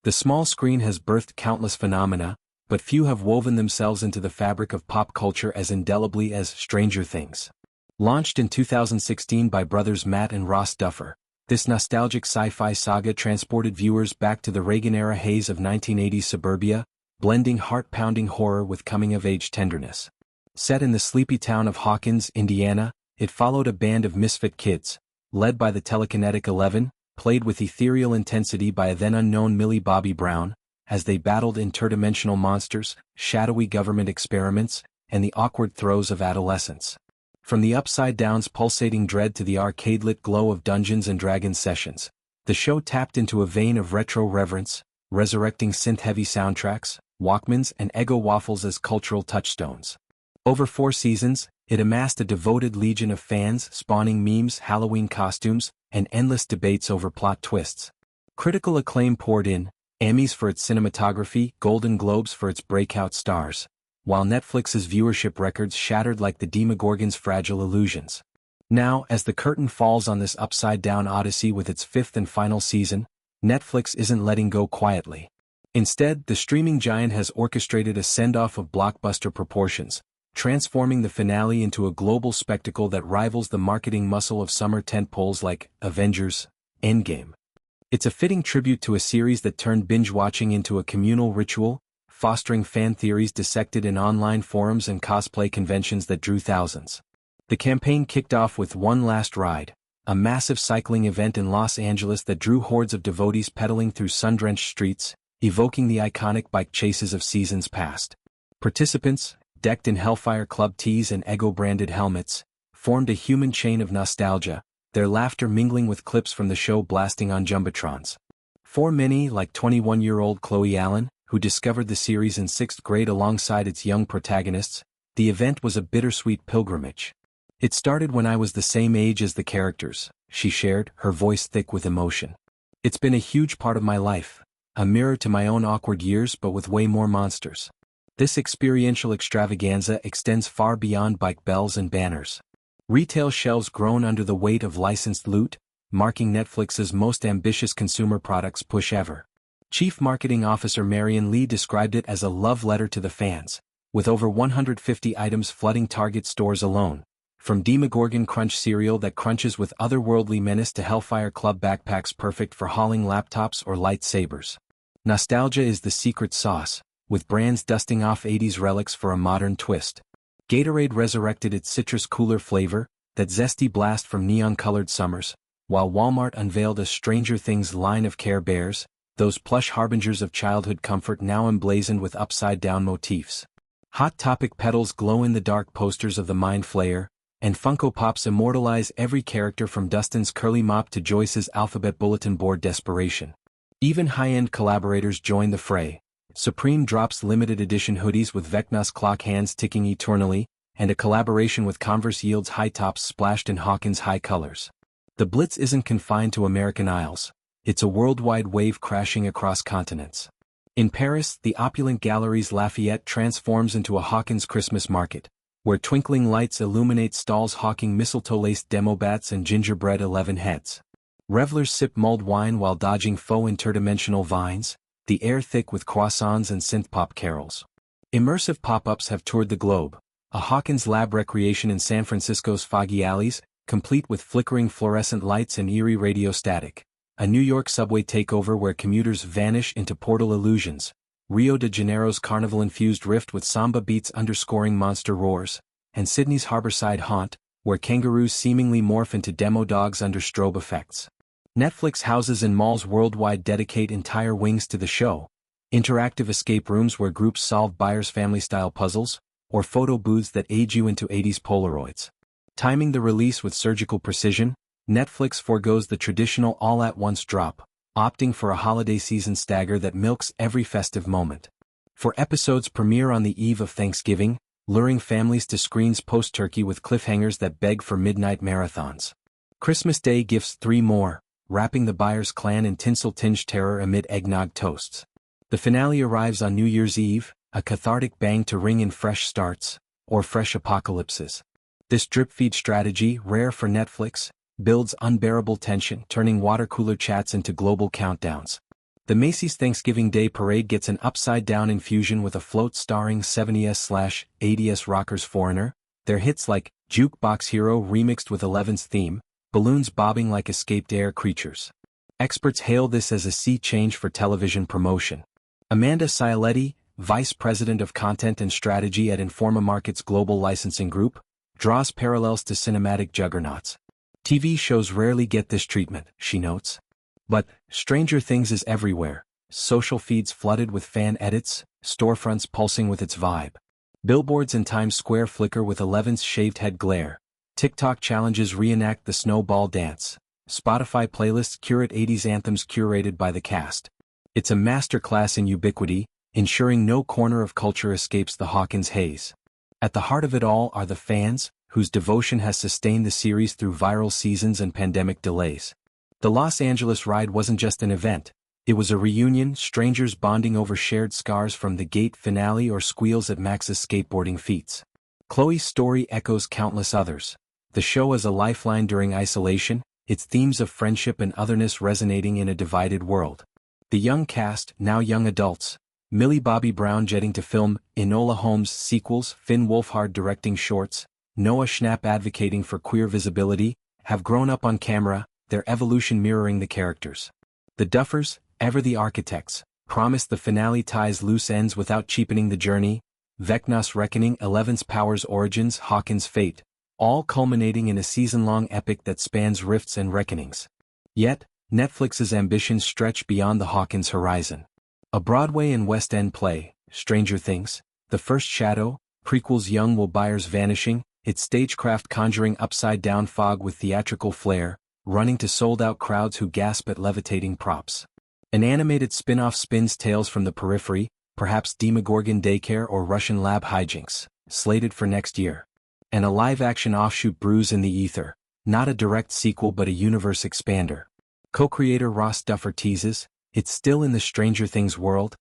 The small screen has birthed countless phenomena, but few have woven themselves into the fabric of pop culture as indelibly as Stranger Things. Launched in 2016 by brothers Matt and Ross Duffer, this nostalgic sci-fi saga transported viewers back to the Reagan-era haze of 1980s suburbia, blending heart-pounding horror with coming-of-age tenderness. Set in the sleepy town of Hawkins, Indiana, it followed a band of misfit kids, led by the telekinetic 11, played with ethereal intensity by a then-unknown Millie Bobby Brown, as they battled interdimensional monsters, shadowy government experiments, and the awkward throes of adolescence. From the Upside Down's pulsating dread to the arcade-lit glow of Dungeons & Dragons sessions, the show tapped into a vein of retro reverence, resurrecting synth-heavy soundtracks, Walkmans and Eggo waffles as cultural touchstones. Over 4 seasons, it amassed a devoted legion of fans, spawning memes, Halloween costumes, and endless debates over plot twists. Critical acclaim poured in, Emmys for its cinematography, Golden Globes for its breakout stars, while Netflix's viewership records shattered like the Demogorgon's fragile illusions. Now, as the curtain falls on this upside-down odyssey with its 5th and final season, Netflix isn't letting go quietly. Instead, the streaming giant has orchestrated a send-off of blockbuster proportions, transforming the finale into a global spectacle that rivals the marketing muscle of summer tentpoles like Avengers: Endgame. It's a fitting tribute to a series that turned binge-watching into a communal ritual, fostering fan theories dissected in online forums and cosplay conventions that drew thousands. The campaign kicked off with One Last Ride, a massive cycling event in Los Angeles that drew hordes of devotees pedaling through sun-drenched streets, evoking the iconic bike chases of seasons past. Participants, decked in Hellfire Club tees and Eggo-branded helmets, formed a human chain of nostalgia, their laughter mingling with clips from the show blasting on jumbotrons. For many, like 21-year-old Chloe Allen, who discovered the series in 6th grade alongside its young protagonists, the event was a bittersweet pilgrimage. "It started when I was the same age as the characters," she shared, her voice thick with emotion. "It's been a huge part of my life, a mirror to my own awkward years but with way more monsters." This experiential extravaganza extends far beyond bike bells and banners. Retail shelves groan under the weight of licensed loot, marking Netflix's most ambitious consumer products push ever. Chief Marketing Officer Marion Lee described it as a love letter to the fans, with over 150 items flooding Target stores alone, from Demogorgon Crunch cereal that crunches with otherworldly menace to Hellfire Club backpacks perfect for hauling laptops or lightsabers. Nostalgia is the secret sauce, with brands dusting off 80s relics for a modern twist. Gatorade resurrected its citrus cooler flavor, that zesty blast from neon-colored summers, while Walmart unveiled a Stranger Things line of Care Bears, those plush harbingers of childhood comfort now emblazoned with upside-down motifs. Hot Topic pedals glow-in-the-dark posters of the Mind Flayer, and Funko Pops immortalize every character from Dustin's curly mop to Joyce's alphabet bulletin board desperation. Even high-end collaborators join the fray. Supreme drops limited edition hoodies with Vecna's clock hands ticking eternally, and a collaboration with Converse yields high tops splashed in Hawkins high colors. The Blitz isn't confined to American Isles, it's a worldwide wave crashing across continents. In Paris, the opulent Galeries Lafayette transforms into a Hawkins Christmas market, where twinkling lights illuminate stalls hawking mistletoe-laced demo bats and gingerbread 11 heads. Revelers sip mulled wine while dodging faux interdimensional vines, the air thick with croissants and synthpop carols. Immersive pop-ups have toured the globe, a Hawkins lab recreation in San Francisco's foggy alleys, complete with flickering fluorescent lights and eerie radio static. A New York subway takeover where commuters vanish into portal illusions. Rio de Janeiro's carnival-infused rift with samba beats underscoring monster roars. And Sydney's harborside haunt, where kangaroos seemingly morph into demo dogs under strobe effects. Netflix houses and malls worldwide dedicate entire wings to the show. Interactive escape rooms where groups solve buyers' family-style puzzles, or photo booths that age you into 80s Polaroids. Timing the release with surgical precision, Netflix forgoes the traditional all-at-once drop, opting for a holiday season stagger that milks every festive moment. For episodes premiere on the eve of Thanksgiving, luring families to screens post-turkey with cliffhangers that beg for midnight marathons. Christmas Day gifts 3 more, wrapping the Byers clan in tinsel-tinged terror amid eggnog toasts. The finale arrives on New Year's Eve, a cathartic bang to ring in fresh starts, or fresh apocalypses. This drip-feed strategy, rare for Netflix, builds unbearable tension, turning water cooler chats into global countdowns. The Macy's Thanksgiving Day Parade gets an upside-down infusion with a float starring 70s/80s rockers Foreigner, their hits like Jukebox Hero remixed with Eleven's theme, balloons bobbing like escaped air creatures. Experts hail this as a sea change for television promotion. Amanda Scioletti, Vice President of Content and Strategy at Informa Markets Global Licensing Group, draws parallels to cinematic juggernauts. TV shows rarely get this treatment, she notes. But Stranger Things is everywhere, social feeds flooded with fan edits, storefronts pulsing with its vibe. Billboards in Times Square flicker with Eleven's shaved head glare. TikTok challenges reenact the snowball dance. Spotify playlists curate 80s anthems curated by the cast. It's a masterclass in ubiquity, ensuring no corner of culture escapes the Hawkins haze. At the heart of it all are the fans, whose devotion has sustained the series through viral seasons and pandemic delays. The Los Angeles ride wasn't just an event, it was a reunion, strangers bonding over shared scars from the Gate finale or squeals at Max's skateboarding feats. Chloe's story echoes countless others. The show as a lifeline during isolation, its themes of friendship and otherness resonating in a divided world. The young cast, now young adults, Millie Bobby Brown jetting to film, Enola Holmes sequels, Finn Wolfhard directing shorts, Noah Schnapp advocating for queer visibility, have grown up on camera, their evolution mirroring the characters. The Duffers, ever the architects, promise the finale ties loose ends without cheapening the journey. Vecna's Reckoning, Eleven's Powers Origins, Hawkins' Fate, all culminating in a season-long epic that spans rifts and reckonings. Yet, Netflix's ambitions stretch beyond the Hawkins horizon. A Broadway and West End play, Stranger Things, The First Shadow, prequels Young Will Byers vanishing, its stagecraft conjuring upside-down fog with theatrical flair, running to sold-out crowds who gasp at levitating props. An animated spin-off spins tales from the periphery, perhaps Demogorgon Daycare or Russian lab hijinks, slated for next year. And a live-action offshoot brews in the ether, not a direct sequel but a universe expander. Co-creator Ross Duffer teases, it's still in the Stranger Things world,